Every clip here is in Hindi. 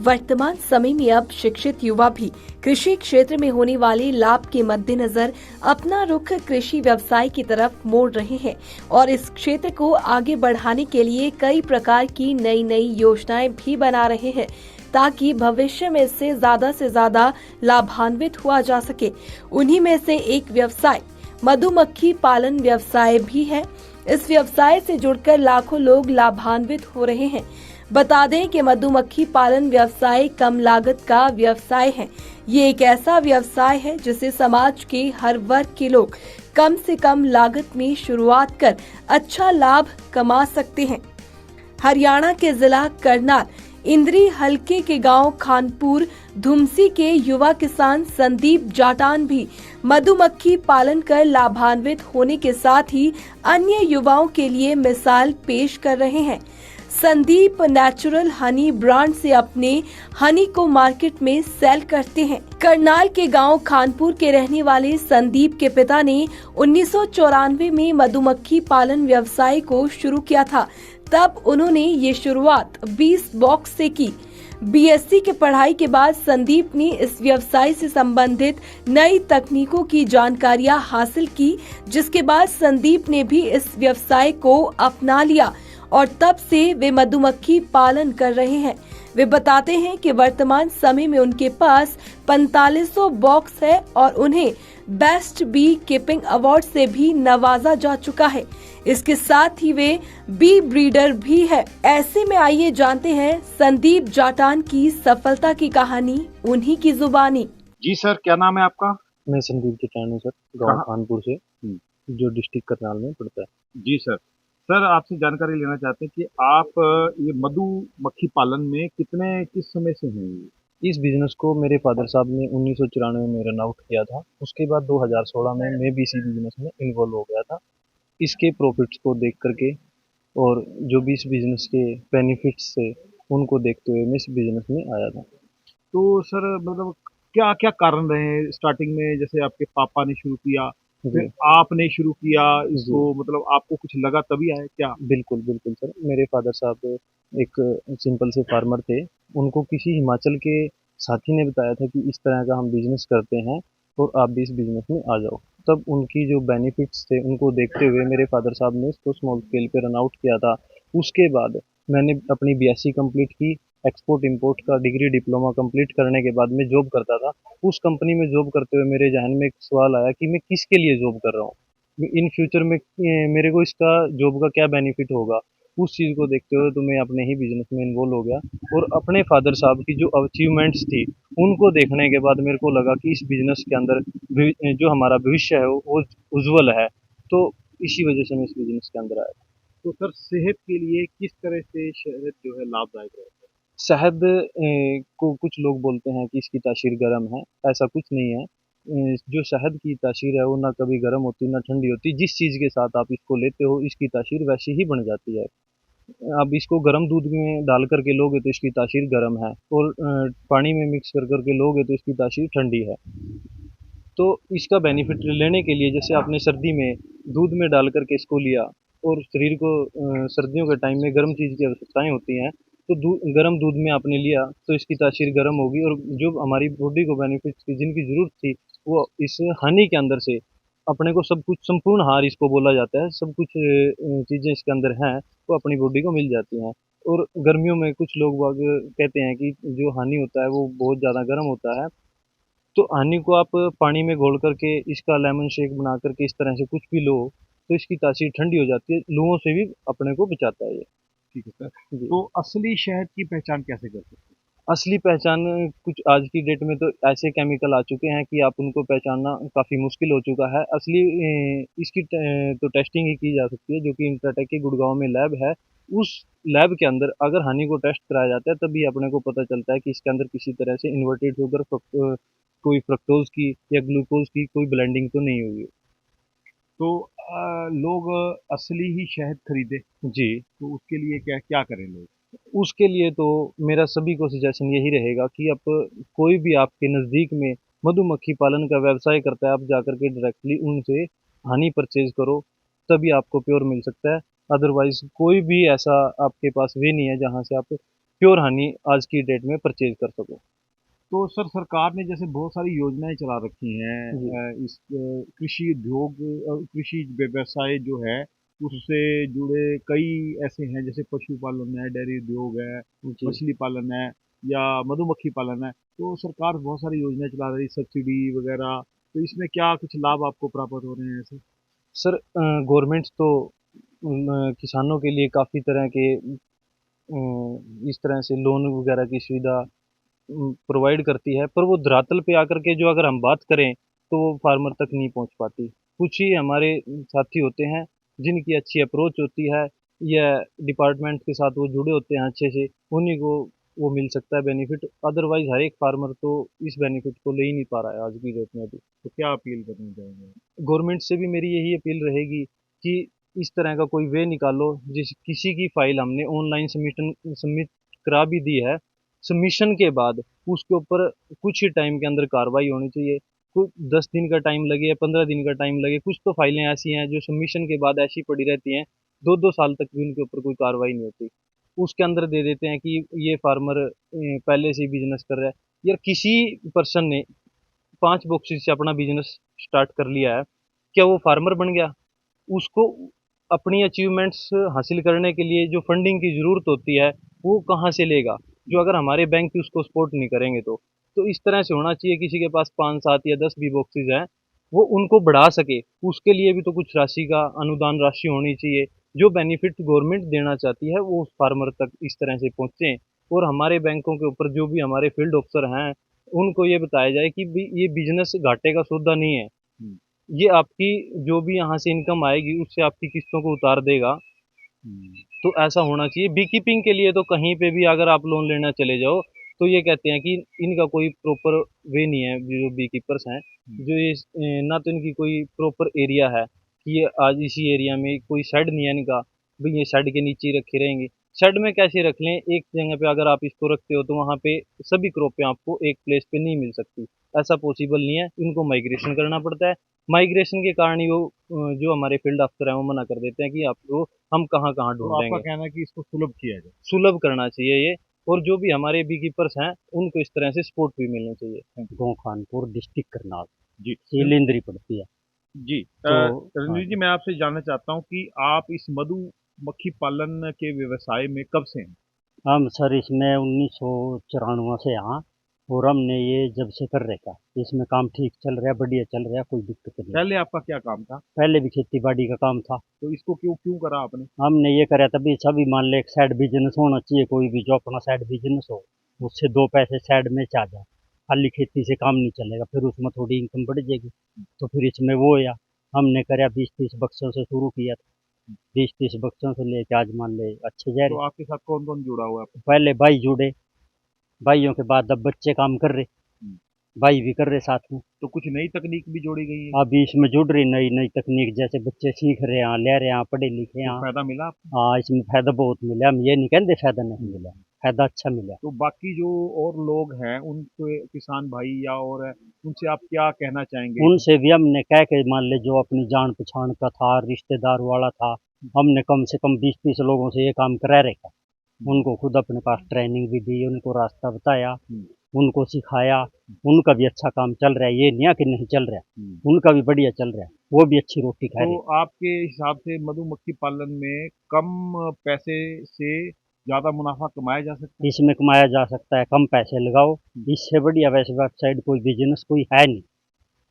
वर्तमान समय में अब शिक्षित युवा भी कृषि क्षेत्र में होने वाले लाभ के मद्देनजर अपना रुख कृषि व्यवसाय की तरफ मोड़ रहे हैं और इस क्षेत्र को आगे बढ़ाने के लिए कई प्रकार की नई नई योजनाएं भी बना रहे हैं ताकि भविष्य में इससे से ज्यादा लाभान्वित हुआ जा सके। उन्हीं में से एक व्यवसाय मधुमक्खी पालन व्यवसाय भी है। इस व्यवसाय से जुड़कर लाखों लोग लाभान्वित हो रहे हैं। बता दें कि मधुमक्खी पालन व्यवसाय कम लागत का व्यवसाय है। ये एक ऐसा व्यवसाय है जिसे समाज के हर वर्ग के लोग कम से कम लागत में शुरुआत कर अच्छा लाभ कमा सकते हैं। हरियाणा के जिला करनाल इंद्री हलके के गांव खानपुर धुमसी के युवा किसान संदीप जाटान भी मधुमक्खी पालन कर लाभान्वित होने के साथ ही अन्य युवाओं के लिए मिसाल पेश कर रहे हैं। संदीप नेचुरल हनी ब्रांड से अपने हनी को मार्केट में सेल करते हैं। करनाल के गांव खानपुर के रहने वाले संदीप के पिता ने 1994 में मधुमक्खी पालन व्यवसाय को शुरू किया था। तब उन्होंने ये शुरुआत 20 बॉक्स से की। बीएससी की पढ़ाई के बाद संदीप ने इस व्यवसाय से संबंधित नई तकनीकों की जानकारियां हासिल की, जिसके बाद संदीप ने भी इस व्यवसाय को अपना लिया और तब से वे मधुमक्खी पालन कर रहे हैं। वे बताते हैं कि वर्तमान समय में उनके पास 4500 बॉक्स है और उन्हें बेस्ट बी कीपिंग अवार्ड से भी नवाजा जा चुका है। इसके साथ ही वे बी ब्रीडर भी है। ऐसे में आइए जानते हैं संदीप जाटान की सफलता की कहानी उन्हीं की जुबानी। जी सर, क्या नाम है आपका? मैं संदीप जाटान हूँ सर, गांव खानपुर से, जो डिस्ट्रिक्ट करनाल में पड़ता है। जी सर। सर, आपसे जानकारी लेना चाहते हैं कि आप ये मधुमक्खी पालन में किस समय से हैं? इस बिजनेस को मेरे फादर साहब ने 1994 में रन आउट किया था। उसके बाद 2016 में मैं भी इसी बिजनेस में इन्वॉल्व हो गया था। इसके प्रॉफिट्स को देख करके और जो भी इस बिजनेस के बेनिफिट्स थे उनको देखते हुए मैं इस बिजनेस में आया था। तो सर, मतलब क्या क्या कारण रहे स्टार्टिंग में? जैसे आपके पापा ने शुरू किया, फिर आपने शुरू किया इसको, मतलब आपको कुछ लगा तभी आए क्या? बिल्कुल बिल्कुल सर, मेरे फादर साहब एक सिंपल से फार्मर थे। उनको किसी हिमाचल के साथी ने बताया था कि इस तरह का हम बिजनेस करते हैं और आप भी इस बिजनेस में आ जाओ। तब उनकी जो बेनिफिट्स थे उनको देखते हुए मेरे फादर साहब ने इसको स्मॉल स्केल पे रन आउट किया था। उसके बाद मैंने अपनी बीएससी कंप्लीट की। एक्सपोर्ट इंपोर्ट का डिग्री डिप्लोमा कंप्लीट करने के बाद मैं जॉब करता था। उस कंपनी में जॉब करते हुए मेरे जहन में एक सवाल आया कि मैं किसके लिए जॉब कर रहा हूँ, इन फ्यूचर में मेरे को इसका जॉब का क्या बेनिफिट होगा। उस चीज़ को देखते हुए तो मैं अपने ही बिजनेस में इन्वॉल्व हो गया और अपने फादर साहब की जो अचीवमेंट्स थी उनको देखने के बाद मेरे को लगा कि इस बिजनेस के अंदर जो हमारा भविष्य है वो उज्जवल है। तो इसी वजह से मैं इस बिजनेस के अंदर आया। तो सर, सेहत के लिए किस तरह से शहद जो है लाभदायक रहता है? शहद को कुछ लोग बोलते हैं कि इसकी तासीर गर्म है, ऐसा कुछ नहीं है। जो शहद की तासीर है वो ना कभी गर्म होती ना ठंडी होती। जिस चीज़ के साथ आप इसको लेते हो इसकी तासीर वैसी ही बन जाती है। आप इसको गर्म दूध में डाल करके लोगे तो इसकी तासीर गर्म है और पानी में मिक्स कर करके लोगे तो इसकी तासीर ठंडी है। तो इसका बेनिफिट लेने के लिए जैसे आपने सर्दी में दूध में डाल करके इसको लिया और शरीर को सर्दियों के टाइम में गर्म चीज़ की आवश्यकताएं होती हैं, तो गर्म दूध में आपने लिया तो इसकी तासीर गर्म होगी और जो हमारी बॉडी को बेनिफिट की जिनकी ज़रूरत थी वो इस हनी के अंदर से अपने को सब कुछ संपूर्ण हार इसको बोला जाता है, सब कुछ चीज़ें इसके अंदर हैं वो अपनी बॉडी को मिल जाती हैं। और गर्मियों में कुछ लोग बाग कहते हैं कि जो हनी होता है वो बहुत ज़्यादा गर्म होता है, तो हनी को आप पानी में घोल करके इसका लेमन शेक बना करके इस तरह से कुछ भी लो तो इसकी तासीर ठंडी हो जाती है, लूओं से भी अपने को बचाता है ये। ठीक है सर। तो असली शहद की पहचान कैसे कर सकते हैं? असली पहचान कुछ आज की डेट में तो ऐसे केमिकल आ चुके हैं कि आप उनको पहचानना काफ़ी मुश्किल हो चुका है। असली इसकी तो टेस्टिंग ही की जा सकती है, जो कि इंट्राटेक के गुड़गांव में लैब है। उस लैब के अंदर अगर हनी को टेस्ट कराया जाता है तभी अपने को पता चलता है कि इसके अंदर किसी तरह से इन्वर्टेड शुगर कोई फ्रक्टोज की या ग्लूकोज की कोई ब्लेंडिंग तो नहीं हुई है। तो लोग असली ही शहद खरीदे जी, तो उसके लिए क्या क्या करें लोग? उसके लिए तो मेरा सभी को सजेशन यही रहेगा कि आप कोई भी आपके नज़दीक में मधुमक्खी पालन का व्यवसाय करता है, आप जाकर के डायरेक्टली उनसे हनी परचेज करो, तभी आपको प्योर मिल सकता है। अदरवाइज कोई भी ऐसा आपके पास वे नहीं है जहाँ से आप प्योर हनी आज की डेट में परचेज कर सको। तो सर सरकार ने जैसे बहुत सारी योजनाएं चला रखी हैं जी इस कृषि उद्योग कृषि व्यवसाय जो है उससे जुड़े कई ऐसे हैं जैसे पशुपालन है, डेयरी उद्योग है, जी मछली पालन है या मधुमक्खी पालन है। तो सरकार बहुत सारी योजनाएं चला रही, सब्सिडी वगैरह। तो इसमें क्या कुछ लाभ आपको प्राप्त हो रहे हैं ऐसे? सर, गवर्नमेंट तो किसानों के लिए काफ़ी तरह के इस तरह से लोन वगैरह की सुविधा प्रोवाइड करती है, पर वो धरातल पे आकर के जो अगर हम बात करें तो वो फार्मर तक नहीं पहुंच पाती। कुछ ही हमारे साथी होते हैं जिनकी अच्छी अप्रोच होती है या डिपार्टमेंट के साथ वो जुड़े होते हैं अच्छे से, उन्हीं को वो मिल सकता है बेनिफिट। अदरवाइज हर एक फार्मर तो इस बेनिफिट को ले ही नहीं पा रहा है आज की डेट में अभी। तो क्या अपील करना चाहेंगे? गवर्नमेंट से भी मेरी यही अपील रहेगी कि इस तरह का कोई वे निकालो, जिस किसी की फाइल हमने ऑनलाइन सबमिट करा भी दी है, सबमिशन के बाद उसके ऊपर कुछ ही टाइम के अंदर कार्रवाई होनी चाहिए। कुछ 10 दिन का टाइम लगे या 15 दिन का टाइम लगे, कुछ तो फाइलें ऐसी हैं जो सबमिशन के बाद ऐसी पड़ी रहती हैं, 2-2 साल तक भी उनके ऊपर कोई कार्रवाई नहीं होती। उसके अंदर दे देते हैं कि ये फार्मर पहले से ही बिजनेस कर रहा है। यार किसी पर्सन ने 5 बॉक्सेस से अपना बिजनेस स्टार्ट कर लिया है, क्या वो फार्मर बन गया? उसको अपनी अचीवमेंट्स हासिल करने के लिए जो फंडिंग की ज़रूरत होती है, वो कहाँ से लेगा? जो अगर हमारे बैंक भी उसको सपोर्ट नहीं करेंगे तो। तो इस तरह से होना चाहिए, किसी के पास 5, 7 या 10 भी बॉक्सेस हैं, वो उनको बढ़ा सके, उसके लिए भी तो कुछ राशि का अनुदान राशि होनी चाहिए। जो बेनिफिट गवर्नमेंट देना चाहती है, वो उस फार्मर तक इस तरह से पहुँचे। और हमारे बैंकों के ऊपर जो भी हमारे फील्ड ऑफिसर हैं, उनको ये बताया जाए कि भी ये बिज़नेस घाटे का सौदा नहीं है। हुँ, ये आपकी जो भी यहाँ से इनकम आएगी उससे आपकी किस्तों को उतार देगा। हुँ। तो ऐसा होना चाहिए। बी कीपिंग के लिए तो कहीं पे भी अगर आप लोन लेना चले जाओ, तो ये कहते हैं कि इनका कोई प्रॉपर वे नहीं है, जो बी कीपर्स हैं, जो ये ना तो इनकी कोई प्रॉपर एरिया है कि ये आज इसी एरिया में कोई शेड नहीं है इनका, भई ये शेड के नीचे ही रखे रहेंगे। शेड में कैसे रख लें? एक जगह पे अगर आप इसको रखते हो तो वहाँ पे सभी क्रॉपें आपको एक प्लेस पे नहीं मिल सकती, ऐसा पॉसिबल नहीं है, इनको माइग्रेशन करना पड़ता है। माइग्रेशन के कारण ही वो जो हमारे फील्ड अफ़सर हैं वो मना कर देते हैं कि आपको हम कहाँ-कहाँ तो आपका ढूँढेंगे। कहना है कि इसको सुलभ किया जाए। सुलभ करना चाहिए ये, और जो भी हमारे बी कीपर्स हैं, उनको इस तरह से सपोर्ट भी मिलना चाहिए। गाँव खानपुर डिस्ट्रिक्ट करनाल जी। सीलेंद्री पड़ती है। जी। तो हाँ रणवीर जी, मैं आपसे जानना चाहता हूँ कि आप इस मधुमक्खी पालन के व्यवसाय में कब से हैं? हम सर इसमें 1994 से यहाँ, और हमने ये जब से कर रखा, इसमें काम ठीक चल रहा है, बढ़िया चल रहा है, कोई दिक्कत नहीं। पहले आपका क्या काम था? पहले भी खेती बाड़ी का काम था। तो इसको क्यों क्यों करा आपने? हमने ये करा तभी सभी मान ले एक साइड बिजनेस होना चाहिए, कोई भी जो अपना साइड बिजनेस हो, उससे दो पैसे साइड में आ जाए। खाली खेती से काम नहीं चलेगा, फिर उसमें थोड़ी इनकम बढ़ जाएगी। तो फिर इसमें वो या हमने करा 20-30 बक्सों से शुरू किया था। 20-30 बक्सों से लेके आज मान ले अच्छे जा रहे। तो आपके साथ कौन-कौन जुड़ा हुआ है? पहले भाई जुड़े, भाइयों के बाद अब बच्चे काम कर रहे, हुँ। भाई भी कर रहे साथ में। तो कुछ नई तकनीक भी जोड़ी गई है? अभी इसमें जुड़ रही नई नई तकनीक, जैसे बच्चे सीख रहे हैं, ले रहे हैं, पढ़े लिखे तो हैं। फ़ायदा मिला आपको? हाँ, इसमें फायदा बहुत मिला, हम ये नहीं कहते फायदा नहीं मिला, फायदा अच्छा मिला। तो बाकी जो और लोग हैं, उनके किसान भाई या और हैं, उनसे आप क्या कहना चाहेंगे? उनसे भी हमने कह के मान ले, जो अपनी जान पहचान का था, रिश्तेदार वाला था, हमने कम से कम 20-30 लोगों से ये काम करा रखा। उनको खुद अपने पास ट्रेनिंग भी दी, उनको रास्ता बताया, हुँ, उनको सिखाया। उनका भी अच्छा काम चल रहा है, ये नहीं है कि नहीं चल रहा है, हुँ। उनका भी बढ़िया चल रहा है, वो भी अच्छी रोटी खा रहे तो आपके हिसाब से मधुमक्खी पालन में कम पैसे से ज़्यादा मुनाफ़ा कमाया जा सकता हैं। है? इसमें कमाया जा सकता है, कम पैसे लगाओ, इससे बढ़िया वैसे वेबसाइट कोई बिजनेस कोई है नहीं,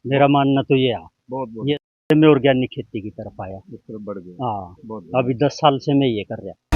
मेरा मानना तो ये है। बहुत-बहुत ये मैं ऑर्गेनिक खेती की तरफ आया। इस तरफ बढ़ गए। हाँ, बहुत-बहुत अभी 10 साल से मैं ये कर रहा।